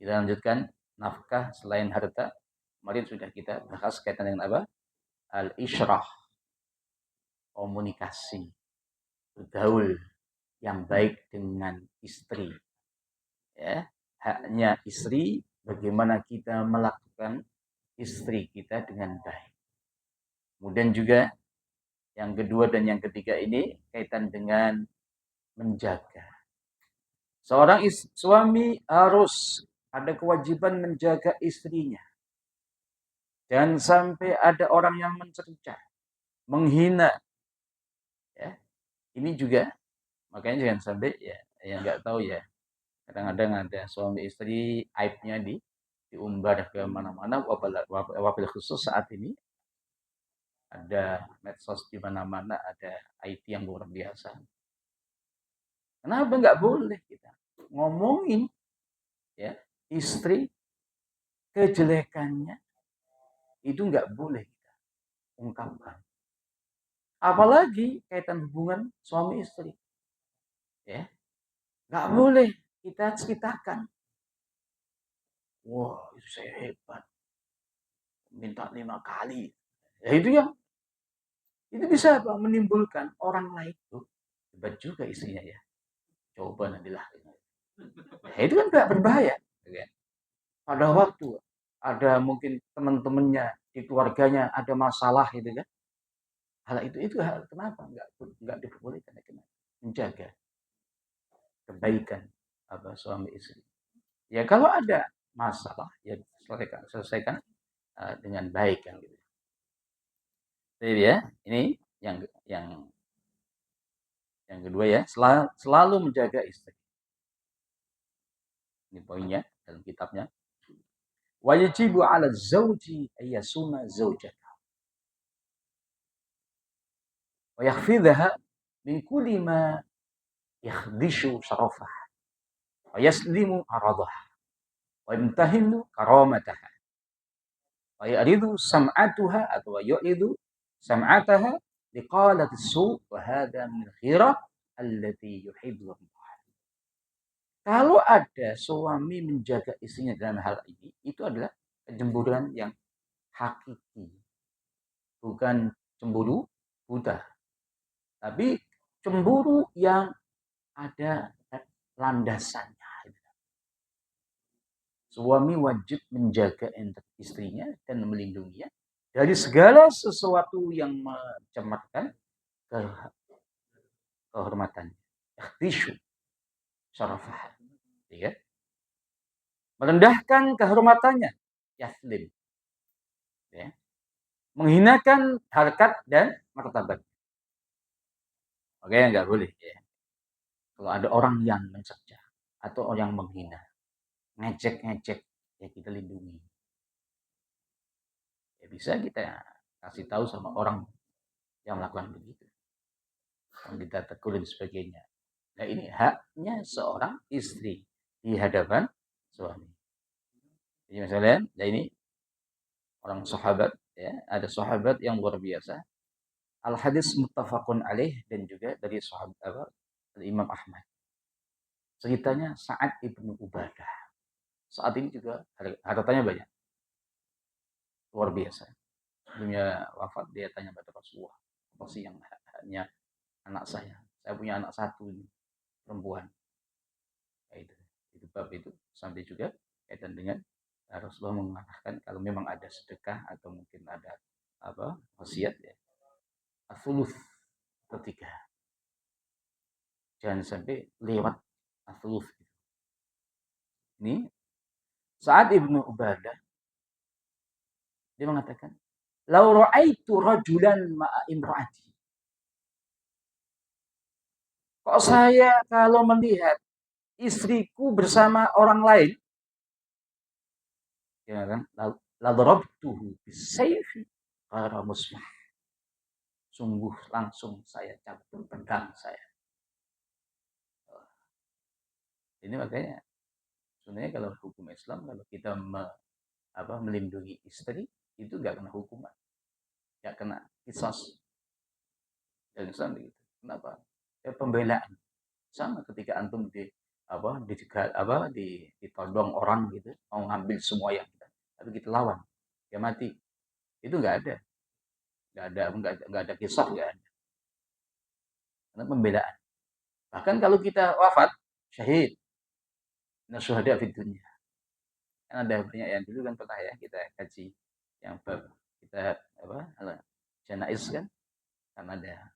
Kita lanjutkan nafkah selain harta. Kemarin sudah kita bahas kaitan dengan apa? Al-isyrah, komunikasi, bergaul yang baik dengan istri. Ya, haknya istri, bagaimana kita melakukan istri kita dengan baik. Kemudian juga yang kedua dan yang ketiga ini kaitan dengan menjaga. Seorang suami harus ada kewajiban menjaga istrinya. Jangan sampai ada orang yang mencerca, menghina. Ya, ini juga makanya jangan sampai ya yang nggak tahu ya. Kadang-kadang ada suami istri aibnya diumbar ke mana-mana. Wabil khusus saat ini ada medsos di mana-mana, ada IT yang luar biasa. Kenapa nggak boleh kita ngomongin ya istri kejelekannya itu nggak boleh kita ungkapkan. Apalagi kaitan hubungan suami istri, ya nggak boleh kita ceritakan. Wah itu saya hebat, minta 5 kali. Ya itu bisa apa? Menimbulkan orang lain tuh hebat juga istrinya ya. Coba nantilah. Ya, itu kan nggak berbahaya. Ya. Pada waktu ada mungkin teman-temannya di keluarganya ada masalah gitu kan. Hal itu hal kenapa nggak diperbolehkan ya, menjaga kebaikan apa suami istri. Ya kalau ada masalah ya selesaikan dengan baik kan gitu. Jadi ya ini yang kedua ya selalu menjaga istri. Ini poinnya dalam kitabnya. Wajibu 'ala zauji ayyasuna zaujata wa yakhfidhaha min kulli ma yakhdishu syarafaha wa yaslimu aradaha wa yamtahinu karamataha wa yaridu sam'atuha atau yu'idu sam'ataha liqalati su' wa hadha min khirah allati yuhibbu. Kalau ada suami menjaga istrinya dalam hal ini, itu adalah kecemburuan yang hakiki. Bukan cemburu buta. Tapi cemburu yang ada landasannya. Suami wajib menjaga istrinya dan melindunginya dari segala sesuatu yang mencemarkan kehormatannya. Ikhtisyu syarafah. Ya. Merendahkan kehormatannya. Yaslim. Ya. Menghinakan harkat dan martabat. Oke, nggak boleh. Ya. Kalau ada orang yang mencerca atau orang yang menghina, ngecek, ya kita lindungi. Ya bisa kita kasih tahu sama orang yang melakukan begitu. Yang kita tegur dan sebagainya. Nah ini haknya seorang istri di hadapan suami. Jadi misalnya, nah ini orang sahabat, ya ada sahabat yang luar biasa. Al hadis muttafaqun alaih dan juga dari sahabat Imam Ahmad. Ceritanya Sa'ad ibnu Ubadah. Saat ini juga hartanya banyak, luar biasa. Sebelumnya wafat dia tanya pada Rasulullah, apa sih yang hanya anak saya? Saya punya anak satu ini, perempuan. Nah, itu bab itu sampai juga kaitan dengan Rasulullah mengatakan kalau memang ada sedekah atau mungkin ada apa wasiat ya, as-sulus ketiga. Jangan sampai lewat as-sulus. Ini Sa'ad ibnu Ubadah dia mengatakan, "Lau ra'aitu rajulan ma'a imra'ati." Kok saya kalau melihat istriku bersama orang lain, ya kan, la darabtuhu bisayfi qara musbah. Sungguh langsung saya cabut pedang saya. Ini makanya sebenarnya kalau hukum Islam kalau kita melindungi istri itu nggak kena hukuman, nggak kena kisos. Dan Islam begitu. Kenapa? Ya pembelaan. Sama ketika antum ditodong orang gitu, mau ngambil semua yang kita, tapi kita lawan, dia mati. Itu nggak ada kisah, nggak ada. Karena pembelaan. Bahkan kalau kita wafat, syahid, nasyuhada fid dunya. Kan ada banyak yang dulu kan pernah ya kita kaji yang bab kita janais kan ada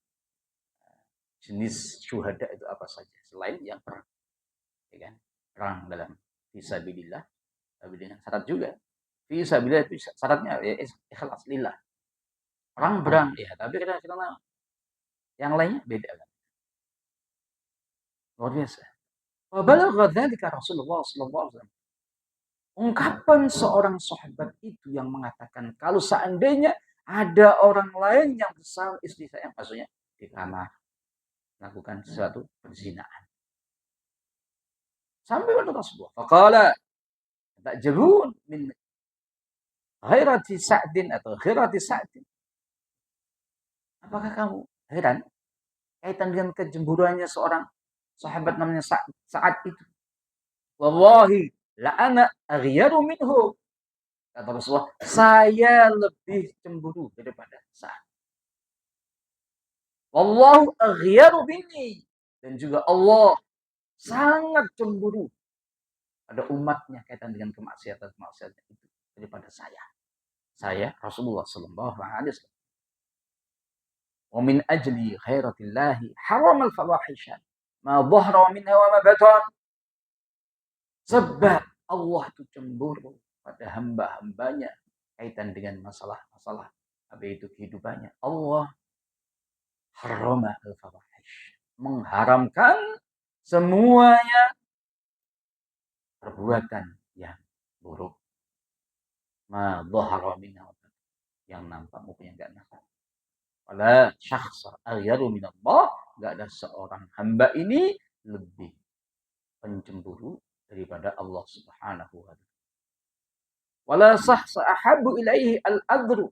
jenis syuhada itu apa saja selain yang perang, ya kan? Perang dalam fisabilillah, tapi dengan syarat juga. Fisabilillah itu syaratnya ya ikhlas lillah. Perang ya, tapi kadang-kadang yang lainnya beda kan. Luar biasa. Wa balagha dzalika Rasulullah sallallahu alaihi wasallam. Ungkapan seorang sahabat itu yang mengatakan kalau seandainya ada orang lain yang bersama istri saya, maksudnya di kamar melakukan sesuatu perzinaan. Sampai pada Rasulullah. Faqala ta'jabun min ghairati Sa'din atau ghairati Sa'din. Apakah kamu heran kaitan dengan kecemburuannya seorang sahabat namanya Sa'ad itu? Wallahi la ana aghyaru minhu. Kata Rasulullah, saya lebih cemburu daripada Sa'ad. Wallahu aghyaru minni. Dan juga Allah sangat cemburu pada umatnya kaitan dengan kemaksiatan itu daripada saya. Saya Rasulullah sallallahu alaihi wasallam. Wa min ajli khairatillahi haram al-fawahisha ma dhahara minha wa ma batan. Sebab Allah itu cemburu pada hamba-hambanya kaitan dengan masalah-masalah apa itu kehidupannya. Allah harama al-fawahish, mengharamkan semuanya perbuatan yang buruk. Ma dhahara minha, yang nampak maupun yang enggak nampak. Wala syakhsa aghyaru minallah, enggak ada seorang hamba ini lebih pencemburu daripada Allah Subhanahu wa taala. Wala syakhsa ahabbu ilaihi al-adru,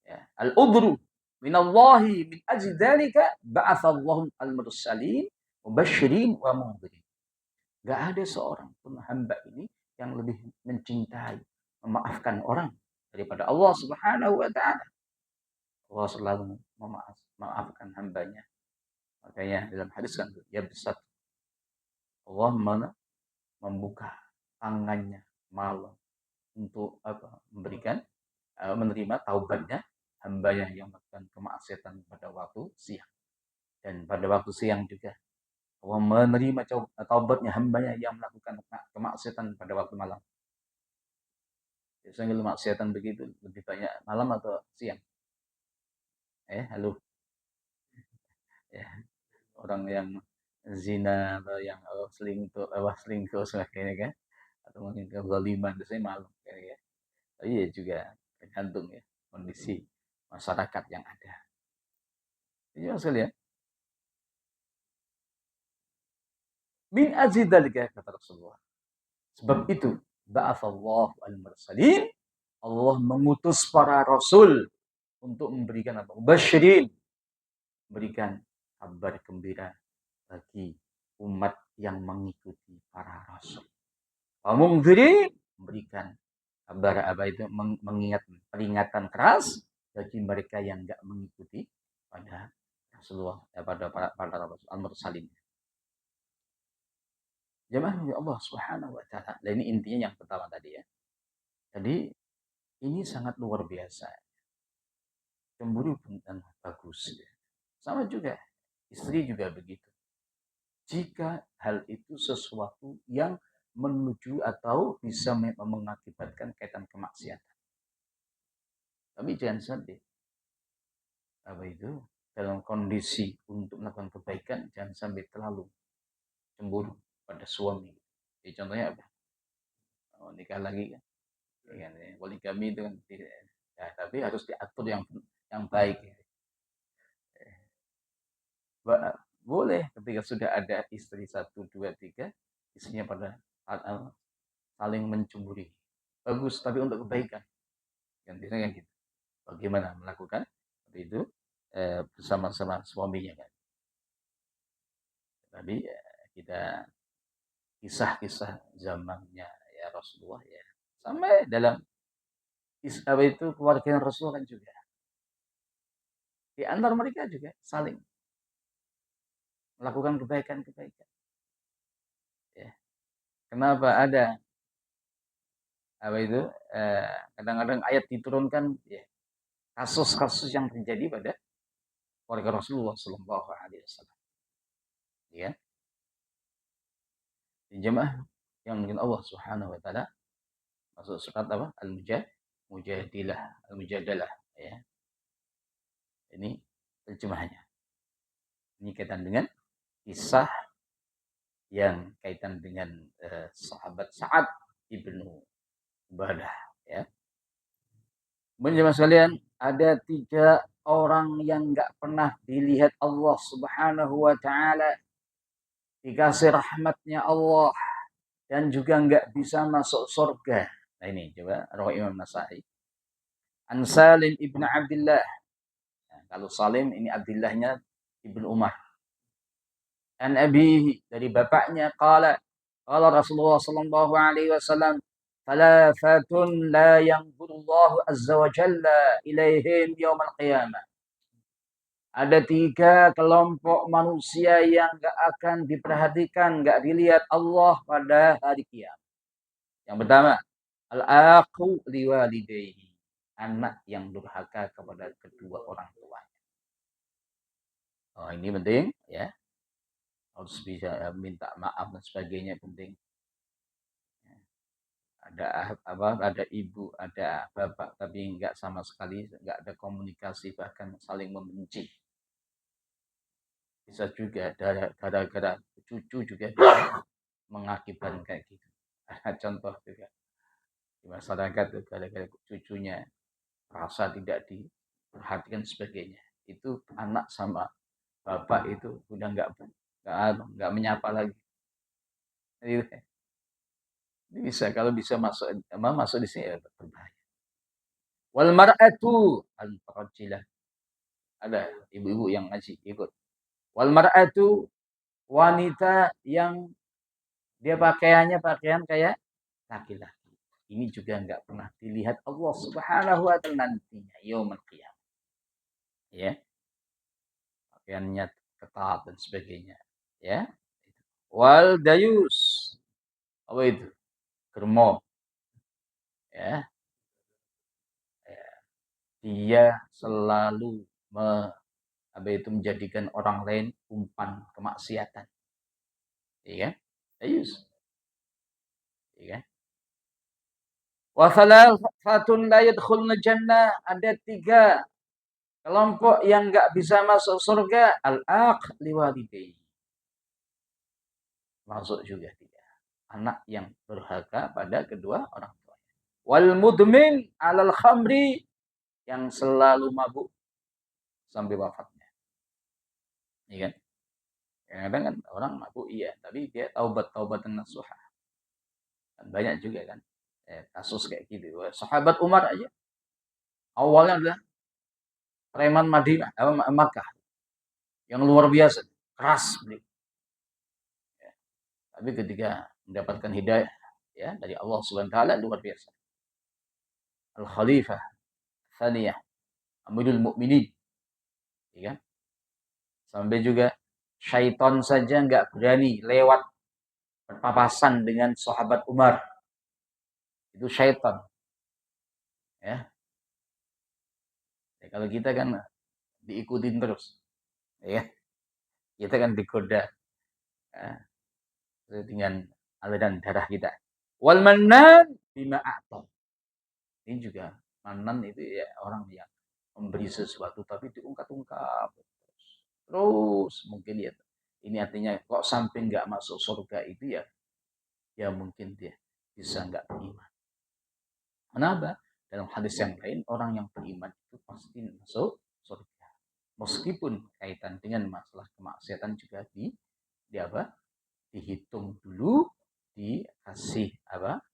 ya, al-udru minallahi min ajli dzalika ba'atsallahu al-mursalin mubasysyirin wa mundzirin. Enggak ada seorang pun hamba ini yang lebih mencintai, memaafkan orang daripada Allah Subhanahu wa taala. Allah selalu memaafkan hambanya. Makanya dalam hadis kan ya besar Allah membuka tangannya malam untuk memberikan menerima taubatnya hambanya yang melakukan kemaksiatan pada waktu siang, dan pada waktu siang juga Allah menerima taubatnya hambanya yang melakukan kemaksiatan pada waktu malam. Biasanya kemaksiatan begitu lebih banyak malam atau siang? Halo. Ya, orang yang zina atau yang selingkuh sebagainya kan, atau mungkin kezaliman biasanya malam kan ya. Tapi ya juga tergantung ya kondisi masyarakat yang ada. Ini sekalian. Min ajidalika kata Rasulullah. Sebab itu ba'atsallahu al-mursalin, Allah mengutus para rasul untuk memberikan apa? Basyirin, memberikan kabar gembira bagi umat yang mengikuti para rasul. Mungdzirin, memberikan kabar apa itu, mengingat peringatan keras bagi mereka yang enggak mengikuti pada Rasulullah, pada para rasul al-mursalin. Jemaah Allah Subhanahu wa taala. Nah, ini intinya yang pertama tadi ya. Jadi ini sangat luar biasa. Cemburu dan bagus ya. Sama juga istri juga begitu. Jika hal itu sesuatu yang menuju atau bisa mengakibatkan kaitan kemaksiatan. Tapi jangan sampai apa itu dalam kondisi untuk melakukan kebaikan jangan sampai terlalu cemburu pada suami. Jadi contohnya apa? Nikah lagi kan? Poligami itu kan ya, tapi harus diatur yang baik. Boleh ketika sudah ada istri 1, 2, 3, istrinya pada saling mencemburi. Bagus, tapi untuk kebaikan. Yang biasanya gitu. Bagaimana melakukan itu bersama-sama suaminya kan. Tapi kita kisah-kisah zamannya ya Rasulullah ya. Sampai dalam itu keluarga Rasulullah kan juga. Di antara mereka juga saling melakukan kebaikan-kebaikan. Ya. Kenapa ada apa itu kadang-kadang ayat diturunkan ya, kasus-kasus yang terjadi pada keluarga Rasulullah Sallallahu Alaihi Wasallam. Ya, di jemaah yang mungkin Allah Subhanahu Wa Taala masuk surat apa Al-Mujadilah, Al-Mujadalah. Ya, ini terjemahnya. Ini kaitan dengan kisah yang kaitan dengan sahabat Sa'ad ibnu Ubadah. Ya, menjemaah sekalian, ada 3 orang yang nggak pernah dilihat Allah Subhanahu Wa Taala, dikasih rahmatnya Allah, dan juga nggak bisa masuk surga. Nah ini coba rawi Imam Nasai. An Salim ibn Abdullah. Nah, kalau Salim ini Abdullahnya ibnu Umar. An abihi, dari bapaknya, qala Rasulullah sallallahu alaihi wasallam, thalathatun la yanzurullahu azza wa jalla ilaihim yaumal qiyamah. Ada 3 kelompok manusia yang gak akan diperhatikan, gak dilihat Allah pada hari kiamat. Yang pertama, al-aqu liwalidayhi, anak yang durhaka kepada kedua orang tuanya. Oh, ini penting ya. Harus bisa minta maaf dan sebagainya, penting. Ada ibu, ada bapak, tapi nggak sama sekali, nggak ada komunikasi, bahkan saling membenci. Bisa juga gara-gara cucu juga bisa mengakibatkan kayak gitu. Ada contoh juga di masyarakat tuh, gara-gara cucunya rasa tidak diperhatikan sebagainya, itu anak sama bapak itu udah nggak menyapa lagi. Ini bisa, kalau bisa masuk di sini ya berbahaya. Wal mar'atu al-farajilah. Ada ibu-ibu yang ngaji ikut. Wal mar'atu, wanita yang dia pakaiannya pakaian kayak laki-laki. Ini juga nggak pernah dilihat Allah Subhanahu Wa Taala nantinya yaumul qiyamah. Ya, pakaiannya ketat dan sebagainya. Ya, wal dayus, apa itu? Germo. Ya, dia selalu menjadikan orang lain umpan kemaksiatan. Iya, dayus. Iya. Wa thalathatun la yadkhuluna jannah, ada 3 kelompok yang enggak bisa masuk surga. Al-aq liwalidayhi, masuk juga 3. Anak yang durhaka pada kedua orang tuanya. Wal mudmin 'alal khamri, yang selalu mabuk sampai wafatnya. Iya kan? Kadang kan orang mabuk iya, tapi dia taubatan nasuha. Dan banyak juga kan kasus kayak gitu. Sahabat Umar aja awalnya adalah preman Madinah, Makkah, yang luar biasa, keras beliau. Ya. Tapi ketika mendapatkan hidayah ya dari Allah Subhanahu wa taala, luar biasa. Al-Khalifah Tsaniyah, Amirul Mukminin. Ya. Sampai juga syaitan saja enggak berani lewat berpapasan dengan sahabat Umar. Itu syaitan. Ya. Kalau kita kan diikutin terus. Ya. Kita kan digoda dengan aliran darah kita. Wal mannan bima a'ta. Ini juga manan itu ya orang yang memberi sesuatu tapi diungkap-ungkap terus mungkin ya. Ini artinya kok sampai nggak masuk surga itu ya mungkin dia bisa nggak beriman. Kenapa? Dalam hadis yang lain, orang yang beriman itu pasti masuk surga. Meskipun kaitan dengan masalah kemaksiatan juga dihitung dulu, dikasih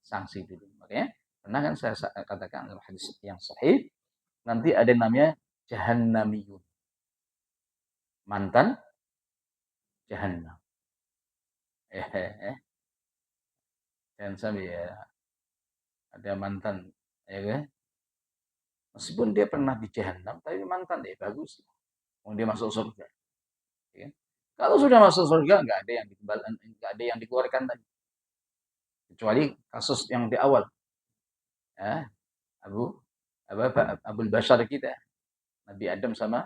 sanksi dulu. Makanya pernah kan saya katakan dalam hadis yang sahih, nanti ada namanya jahannamiyun, mantan jahannam. Dan sampai ya ada mantan, ya kan? Meskipun dia pernah di jahanam, tapi mantan dia bagus. Mau dia masuk surga. Ya kan? Kalau sudah masuk surga, nggak ada yang dikembalikan, nggak ada yang dikeluarkan lagi. Kecuali kasus yang di awal. Ya, Abul Bashar kita, Nabi Adam sama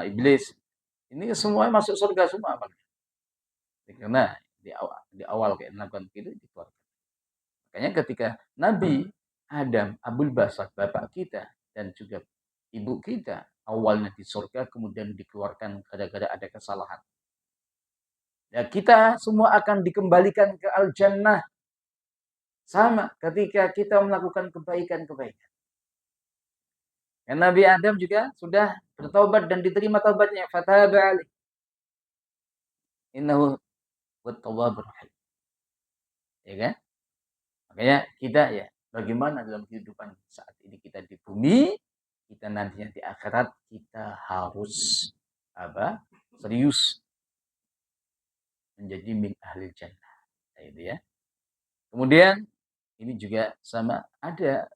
iblis. Ini semuanya masuk surga semua, Pak. Karena di awal kayak melakukan itu dikeluarkan. Makanya ketika Nabi Adam, Abul Bashar, bapak kita dan juga ibu kita awalnya di surga kemudian dikeluarkan gara-gara ada kesalahan. Ya, kita semua akan dikembalikan ke al-jannah sama ketika kita melakukan kebaikan-kebaikan. Dan Nabi Adam juga sudah bertobat dan diterima taubatnya. Fataba alaih. Innahu wat-tawwabur rahim. Ya kan? Makanya kita ya, bagaimana dalam kehidupan saat ini kita di bumi, kita nantinya di akhirat, kita harus serius menjadi min ahli jannah. Nah, itu ya. Kemudian ini juga sama, ada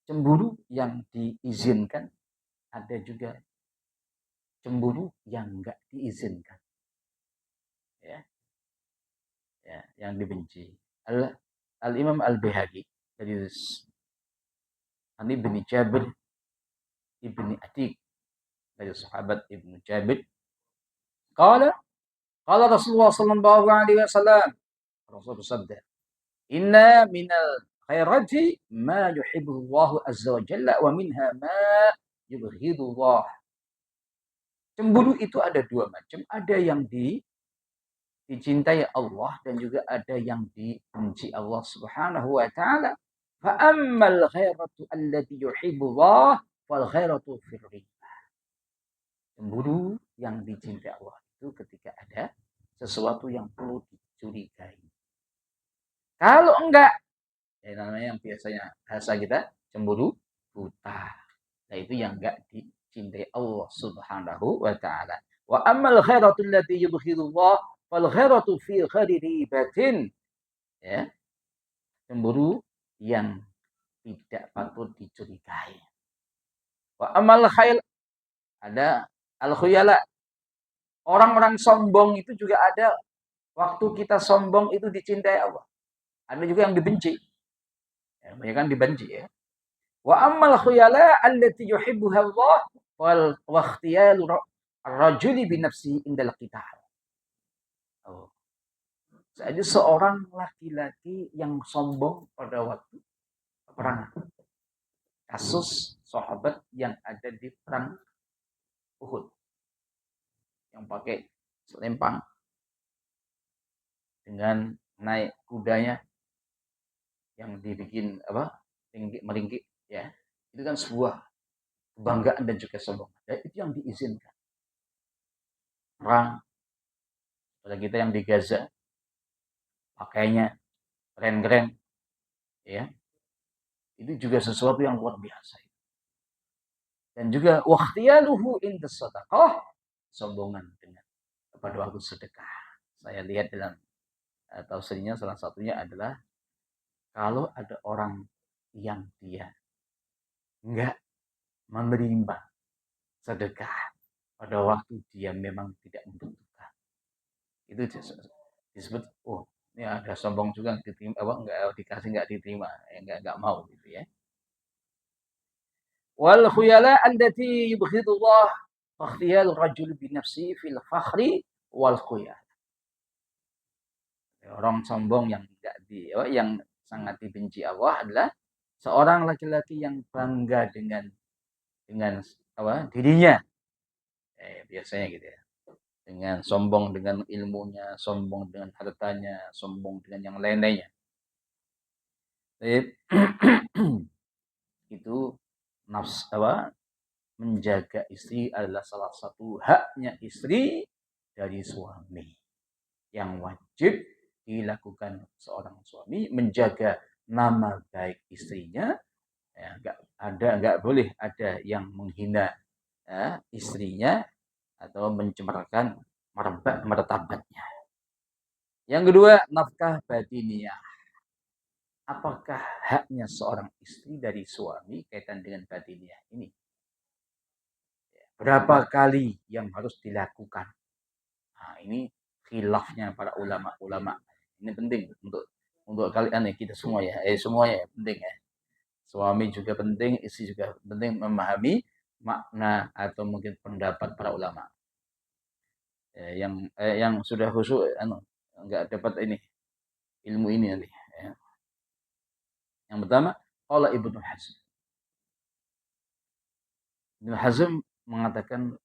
cemburu yang diizinkan, ada juga cemburu yang enggak diizinkan. Ya. Ya, yang dibenci. Al-Imam Al-Baihaqi dari Ibnu Jabir Ibnu Atiq dari sahabat Ibnu Jabir. Qala Rasulullah sallallahu alaihi wasallam, Rasul bersabda, "Inna minal khairati ma yuhibbu Allah azza wa jalla wa minha ma yubghidu Allah." Cemburu itu ada dua macam, ada yang dicintai Allah dan juga ada yang dibenci Allah Subhanahu wa taala. Fa ammal khairatu allati yuhibbu Allah fal khairatu fir riba. Cemburu yang dicintai Allah itu ketika ada sesuatu yang perlu dicurigai. Kalau enggak, ya namanya yang biasanya bahasa kita cemburu buta. Nah itu yang enggak dicintai Allah Subhanahu wa taala. Wa ammal khairatu allati yubghidullah fal khairatu fi ghairi ribatin. Ya. Cemburu yang tidak patut dicurigai. Wa amal khail, ada al-khuyala. Orang-orang sombong itu juga ada waktu kita sombong itu dicintai Allah. Ada juga yang dibenci. Ya, banyak kan dibenci ya. Wa amal khuyala allati yuhibbuha Allah wal ikhtiyalu ar-rajuli bi nafsihi indal qital. Oh. Saja seorang laki-laki yang sombong pada waktu perang. Kasus sahabat yang ada di perang Uhud yang pakai selempang dengan naik kudanya yang dibikin meringkik ya, itu kan sebuah kebanggaan dan juga sombongan. Ya, itu yang diizinkan. Perang pada kita yang di Gaza pakainya keren-keren ya, itu juga sesuatu yang luar biasa. Dan juga waqtiyaluhu indas sadaqah, sombongan dengan pada waktu sedekah. Saya lihat dalam tafsirnya salah satunya adalah kalau ada orang yang dia enggak menerima sedekah pada waktu dia memang tidak membutuhkan, itu disebut ini ada sombong juga diterima, enggak dikasih enggak diterima, enggak mau gitu ya. Wal khuyala allati yubghidullah ikhtiyal rajul bi nafsi fil fakhri wal khuyal. Orang sombong yang tidak yang sangat dibenci Allah adalah seorang laki-laki yang bangga dengan dirinya. Biasanya gitu ya. Dengan sombong dengan ilmunya, sombong dengan hartanya, sombong dengan yang lain-lainnya. Itu menjaga istri adalah salah satu haknya istri dari suami yang wajib dilakukan seorang suami, menjaga nama baik istrinya. Ya, nggak boleh ada yang menghina istrinya atau mencemarkan martabatnya. Yang kedua, nafkah batiniyah. apakah haknya seorang istri dari suami kaitan dengan batinnya ini? Berapa kali yang harus dilakukan? Nah, ini khilafnya para ulama-ulama. Ini penting untuk kalian ya, kita semua ya. Semuanya ya, penting ya. Suami juga penting, istri juga penting memahami makna atau mungkin pendapat para ulama. Yang sudah khusyuk enggak dapat ini ilmu ini nanti ya. Yang pertama, qala Ibnu Hazm. Ibnu Hazm mengatakan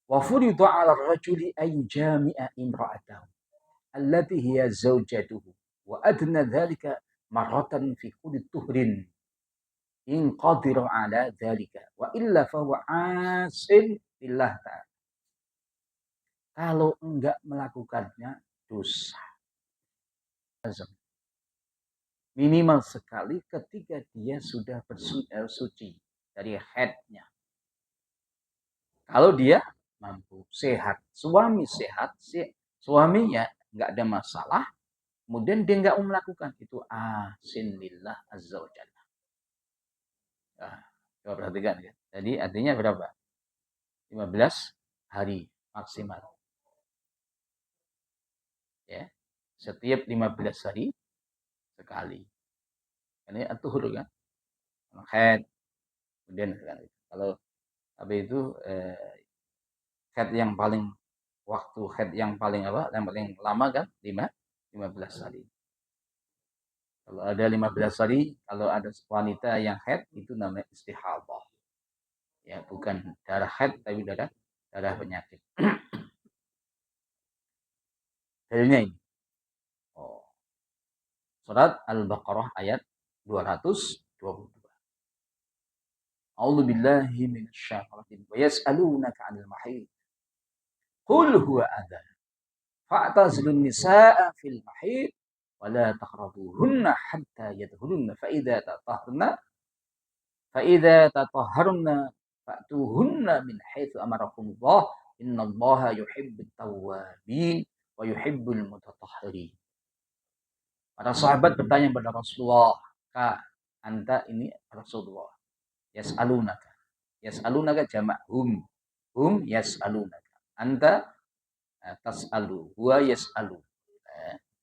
wa furida 'ala ar-rajuli ay jami'a imra'atahu allati hiya zawjatuhu wa adna dhalika marratan fi kulli tuhrin in qadira 'ala dhalika wa illa fa huwa 'asin lillah ta'ala. Kalau enggak melakukannya dosa. Minimal sekali ketika dia sudah bersuci dari haidnya. Kalau dia mampu sehat, suami sehat, suaminya nggak ada masalah, kemudian dia nggak melakukan itu asin lillah azza wa jalla. Nah, coba perhatikan ya. Jadi artinya berapa? 15 hari maksimal. Ya. Setiap 15 hari sekali. Ini atuhur kan? Haid. Kemudian kalau habis itu haid yang paling waktu haid yang paling yang paling lama kan 15 hari. Kalau ada 15 hari, kalau ada wanita yang haid itu namanya istihadah. Ya, bukan darah haid tapi darah penyakit. Dalilnya ini. Surat Al-Baqarah ayat 222. A'udzu billahi minasyaitonir rajim. Wa yas'alunaka 'anil mahid. Qul huwa adhan. Fa'tazilun nisaa fil mahid wa la taqrabuhunna hatta yadkhulunna fa idza tatahharna fa'tuhunna min haitsu amarakumullah innallaha yuhibbut tawwabin wa yuhibbul mutatahhirin. Para sahabat bertanya kepada Rasulullah, "Ka anta ini Rasulullah, yas'alunaka." Yas'alunaka jamak hum yas'alunaka. Anta tas'alu, huwa yas'alu.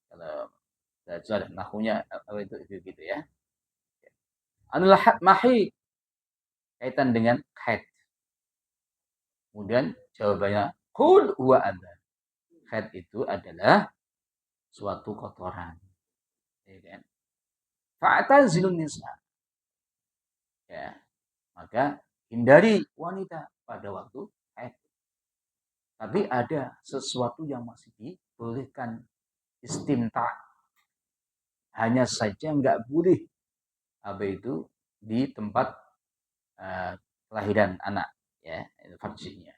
Kalau belajar nahwunya apa itu gitu ya. Anil mahid kaitan dengan haid. Kemudian jawabannya qul huwa adhan. Haid itu adalah suatu kotoran. Ya kan? Fa'tazilun nisa. Ya. Maka hindari wanita pada waktu haid. Tapi ada sesuatu yang masih dibolehkan istimta. Hanya saja nggak boleh apa itu di tempat kelahiran anak ya, farjinya.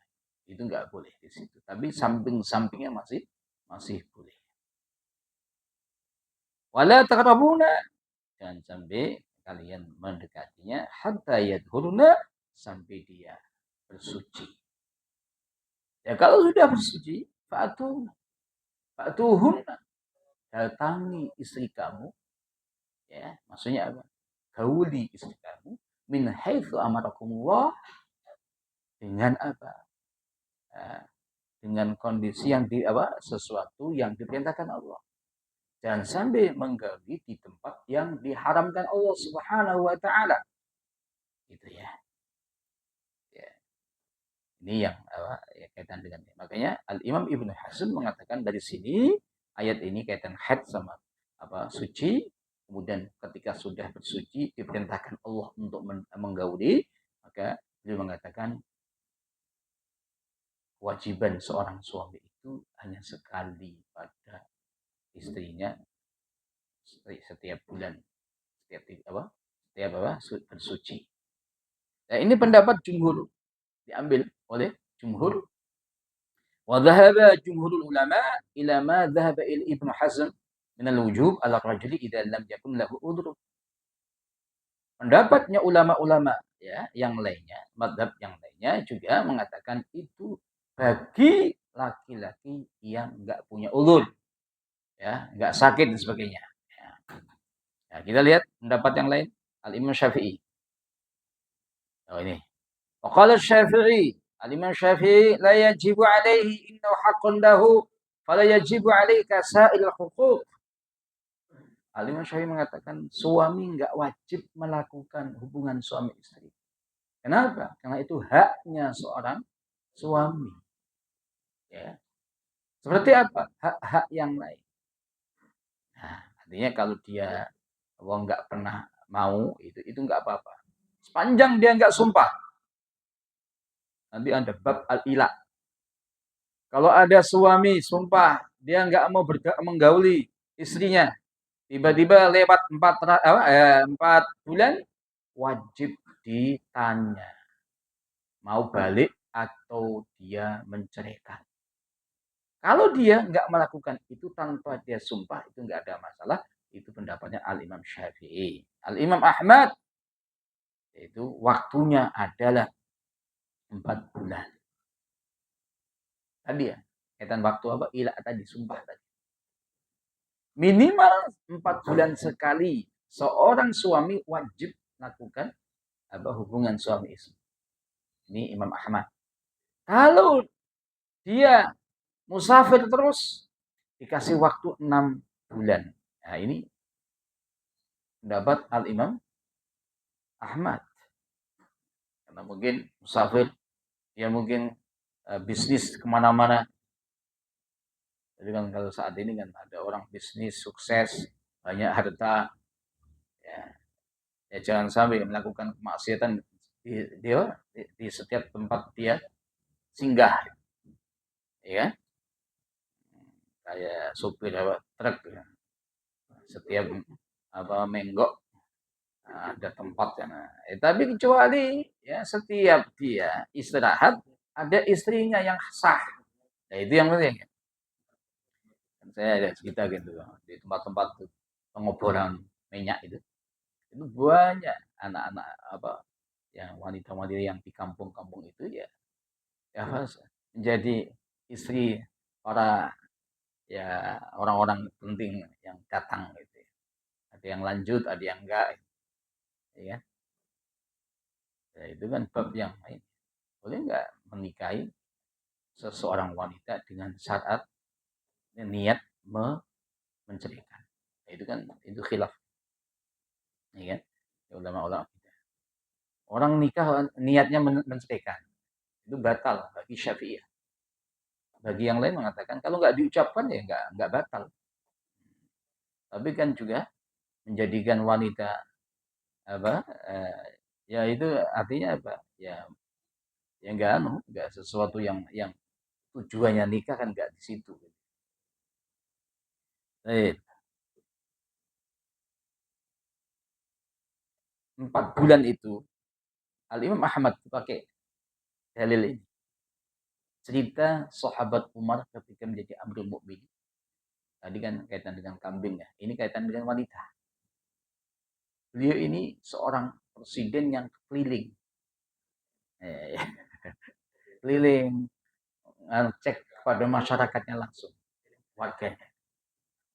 Itu nggak boleh di situ. Tapi samping-sampingnya masih boleh. Wala taqrabuna, jangan sampai kalian mendekatinya hatta yadkhuluna, sampai dia bersuci. Ya kalau sudah bersuci, fa'tuhunna, datangi istri kamu. Ya, maksudnya apa? Gauli istri kamu min haitsu amarakumullah, dengan apa? Dengan kondisi yang sesuatu yang diperintahkan Allah. Jangan sampai menggauli di tempat yang diharamkan Allah Subhanahu wa taala. Gitu ya. Ya. Ini yang kaitan dengan ini. Makanya Al-Imam Ibnu Hazm mengatakan dari sini ayat ini kaitan haid sama suci. Kemudian ketika sudah bersuci diperintahkan Allah untuk menggauli, maka beliau mengatakan kewajiban seorang suami itu hanya sekali pada istrinya setiap bulan, setiap bersuci. Nah, ini pendapat jumhur, diambil oleh jumhur. Wa dhahaba jumhurul ulama ila ma dhahaba Ibnu Hazm min al-wujub ala rajuli idza lam yakun lahu udhr. Pendapatnya ulama-ulama ya yang lainnya, mazhab yang lainnya juga mengatakan itu bagi laki-laki yang enggak punya uzur. ya, nggak sakit dan sebagainya. Ya. Ya, kita lihat pendapat yang lain, Al-Imam Syafi'i. Oh ini. Waqala Syafi'i, Al-Imam Syafi'i la yajibu alaihi innahu haqqun lahu fala yajibu alaika sa'il huquq. Al-Imam Syafi'i mengatakan suami nggak wajib melakukan hubungan suami istri. Kenapa? Karena itu haknya seorang suami. Ya. Seperti apa? Hak-hak yang lain. Nah, artinya kalau dia nggak pernah mau itu nggak apa-apa. Sepanjang dia nggak sumpah. Nanti ada bab al-ilah. Kalau ada suami sumpah dia nggak mau menggauli istrinya, tiba-tiba lewat 4 bulan, wajib ditanya mau balik atau dia menceraikan. Kalau dia nggak melakukan itu tanpa dia sumpah, itu nggak ada masalah. Itu pendapatnya Al-Imam Syafi'i. Al-Imam Ahmad, itu waktunya adalah 4 bulan. Tadi ya, kaitan waktu apa? Ilah tadi, sumpah tadi. Minimal 4 bulan sekali seorang suami wajib melakukan hubungan suami istri. Ini Imam Ahmad. Kalau dia musafir terus, dikasih waktu 6 bulan. Nah ini pendapat Al-Imam Ahmad. Karena mungkin musafir, dia mungkin bisnis kemana-mana. Jadi kan kalau saat ini kan ada orang bisnis sukses, banyak harta, ya, ya jangan sampai melakukan kemaksiatan di setiap tempat dia singgah, ya kayak supir truk, ya. Setiap menggok ada tempatnya. Tapi kecuali ya setiap dia istirahat ada istrinya yang sah. Nah, itu yang penting. Saya ada cerita gitu di tempat-tempat pengoboran minyak itu banyak anak-anak yang wanita-wanita yang di kampung-kampung itu ya menjadi istri para ya orang-orang penting yang datang gitu. Ada yang lanjut, ada yang enggak, ya. Ya itu kan bab yang lain. Boleh enggak menikahi seseorang wanita dengan syarat niat menceraikan? Itu kan itu khilaf, ya kan? Ulama-ulama kita. Orang nikah niatnya menceraikan itu batal bagi Syafi'iyah. Bagi yang lain mengatakan kalau nggak diucapkan ya nggak batal. Tapi kan juga menjadikan wanita ya itu artinya apa? Ya nggak sesuatu yang tujuannya nikah kan nggak di situ. Baik. 4 bulan itu Al-Imam Ahmad pakai dalil ini. Cerita sahabat Umar ketika menjadi Amirul Mukminin. Tadi kan kaitan dengan kambing ya. Ini kaitan dengan wanita. Beliau ini seorang presiden yang keliling. Keliling cek pada masyarakatnya langsung, warganya.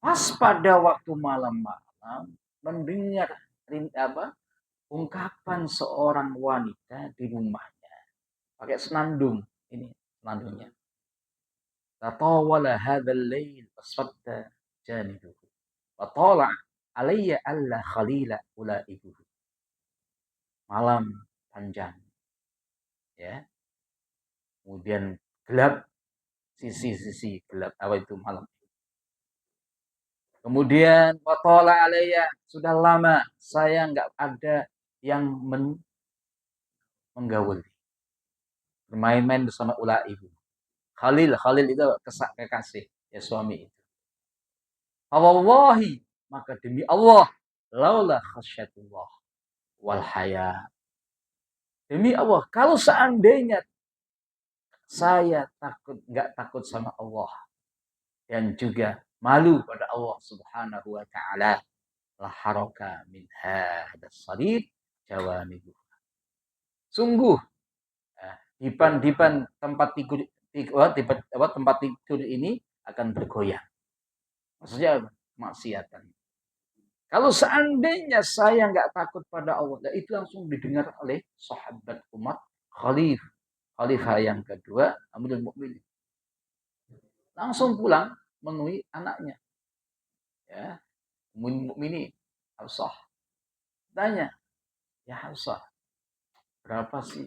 Pas pada waktu malam-malam mendengar ungkapan seorang wanita di rumahnya pakai senandung, ini senandungnya. Tatawala hadzal lail fasfadda janiduhu wa tala alayya alla khalila ulaibuhu. Malam panjang, ya. Kemudian gelap, sisi-sisi gelap itu malam. Kemudian watola alayya, sudah lama saya nggak ada yang menggaul, bermain-main bersama ibu. Khalil itu kekasih ya suami itu. Wallahi, maka demi Allah, laula khasyatullah wal haya. Demi Allah, kalau seandainya saya nggak takut sama Allah dan juga malu pada Allah Subhanahu wa taala, la haraka min hadas sarid jawanibu. Sungguh dipan tempat tidur ini akan bergoyang. Maksudnya apa? Maksiatan. Kalau seandainya saya nggak takut pada Allah, itu langsung didengar oleh sahabat umat Khalifah yang kedua, Amirul Mukminin. Langsung pulang menemui anaknya. Ya, Mukminin Hafsah. Tanya, ya Hafsah, berapa sih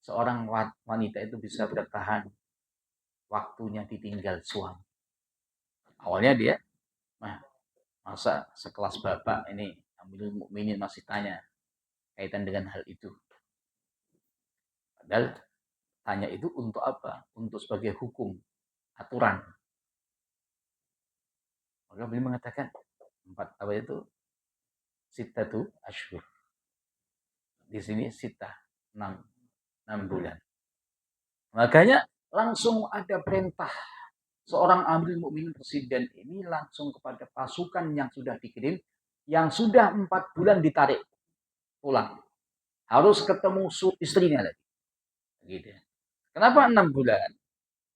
seorang wanita itu bisa bertahan waktunya ditinggal suami? Awalnya dia, masa sekelas bapak ini Amirul Mukminin masih tanya kaitan dengan hal itu. Padahal tanya itu untuk apa? Untuk sebagai hukum, aturan. Maka beliau mengatakan 4 apa itu? Sittatu asyhur. Di sini sita 6 bulan. Makanya langsung ada perintah seorang Amirul Mukminin presiden ini langsung kepada pasukan yang sudah dikirim, yang sudah 4 bulan ditarik pulang. Harus ketemu istrinya lagi. Gitu. Kenapa 6 bulan?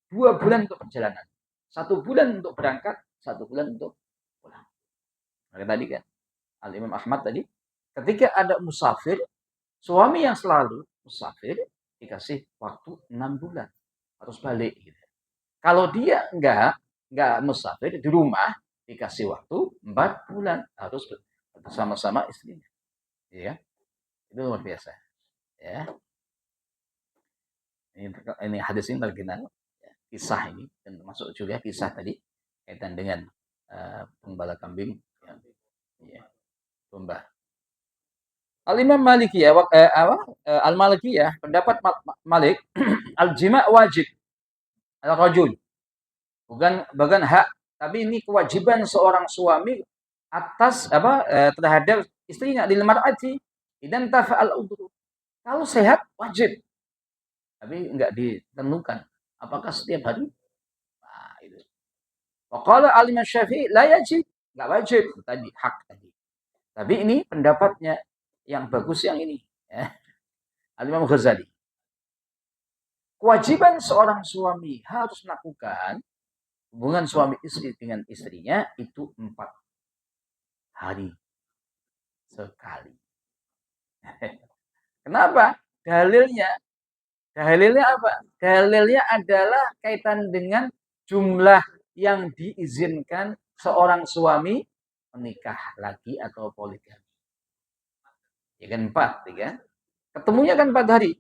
2 bulan untuk perjalanan. 1 bulan untuk berangkat, 1 bulan untuk pulang. Maka tadi kan, Al-Imam Ahmad tadi, ketika ada musafir, suami yang selalu musafir, dikasih waktu 6 bulan. Harus balik. Gitu. Kalau dia enggak musafir, di rumah, dikasih waktu 4 bulan. Harus bersama-sama istrinya. Ya, itu luar biasa. Ya. Ini hadis ini terkenal. Kisah ini dan termasuk juga kisah tadi kaitan dengan penggembala kambing ya, domba. Al-Imam Malikiyah Al-Malikiyah pendapat Malik al-jima' wajib al-rajul bukan hak, tapi ini kewajiban seorang suami atas terhadap istrinya di mar'ati idan tafa'al udhur. Kalau sehat wajib. Tapi enggak ditentukan apakah setiap hari. Nah, itu. Waqala al-Imam Syafi'i la yajib, enggak wajib tadi hak tadi. Tapi ini pendapatnya yang bagus yang ini ya. Al-Imam Ghazali. Kewajiban seorang suami harus melakukan hubungan suami istri dengan istrinya itu 4 hari sekali. Kenapa? Dalilnya apa? Dalilnya adalah kaitan dengan jumlah yang diizinkan seorang suami menikah lagi atau poligami. Ya kan 4, ya. Ketemunya kan 4 hari.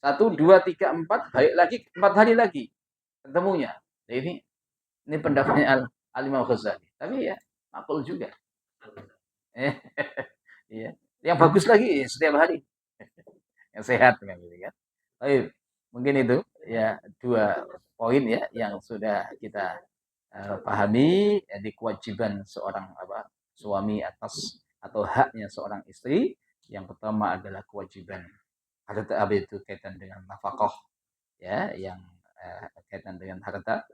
1, 2, 3, 4, balik lagi 4 hari lagi ketemunya. Jadi ini pendapatnya Al-Imam Ghazali. Tapi ya makul juga. Iya. Yang bagus lagi setiap hari. Yang sehat kan gitu kan. Baik, mungkin itu ya 2 poin ya yang sudah kita pahami di kewajiban seorang suami atas atau haknya seorang istri. Yang pertama adalah kewajiban harta itu kaitan dengan nafkah ya, yang kaitan dengan harta,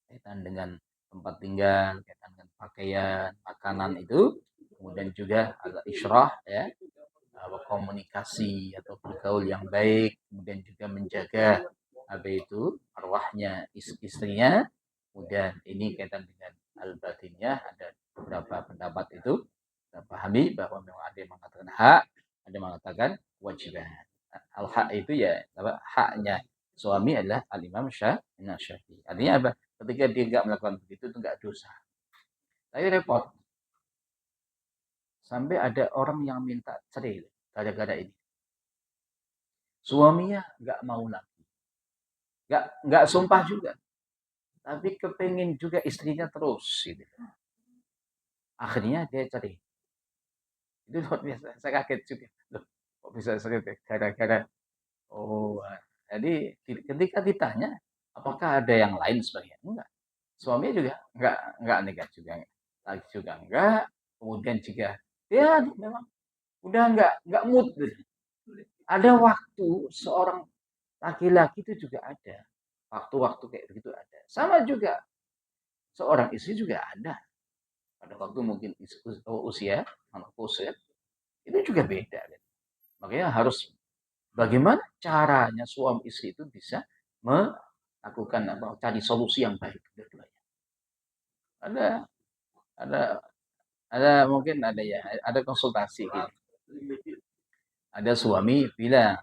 kaitan dengan tempat tinggal, kaitan dengan pakaian, makanan itu, kemudian juga ada isyrah ya, komunikasi atau bergaul yang baik, kemudian juga menjaga itu arwahnya istrinya, kemudian ini kaitan dengan al-batinnya, ada beberapa pendapat itu kita pahami bahwa memang ada yang mengatakan hak, ada yang mengatakan kewajiban. Al-hak itu ya haknya suami adalah al-Imam Syafi'i. Artinya apa? Ketika dia nggak melakukan begitu itu nggak dosa. Tapi repot. Sampai ada orang yang minta cerai gara-gara ini. Suaminya nggak mau lagi. Nggak sumpah juga. Tapi kepengen juga istrinya terus. Gitu. Akhirnya dia cerai. Itu luar biasa. Saya kaget juga. Loh, kok bisa cerai gara-gara. Oh, jadi ketika ditanya, apakah ada yang lain sebagainya? Enggak. Suaminya juga enggak nekat juga. Lagi juga enggak. Kemudian juga dia memang udah enggak mood. Ada waktu seorang laki-laki itu juga ada. Waktu-waktu kayak begitu ada. Sama juga seorang istri juga ada. Pada waktu mungkin usia, itu juga beda. Makanya harus bagaimana caranya suami istri itu bisa melakukan cari solusi yang baik keduanya. Ada ada mungkin ada ya, ada konsultasi gitu. Ada suami bilang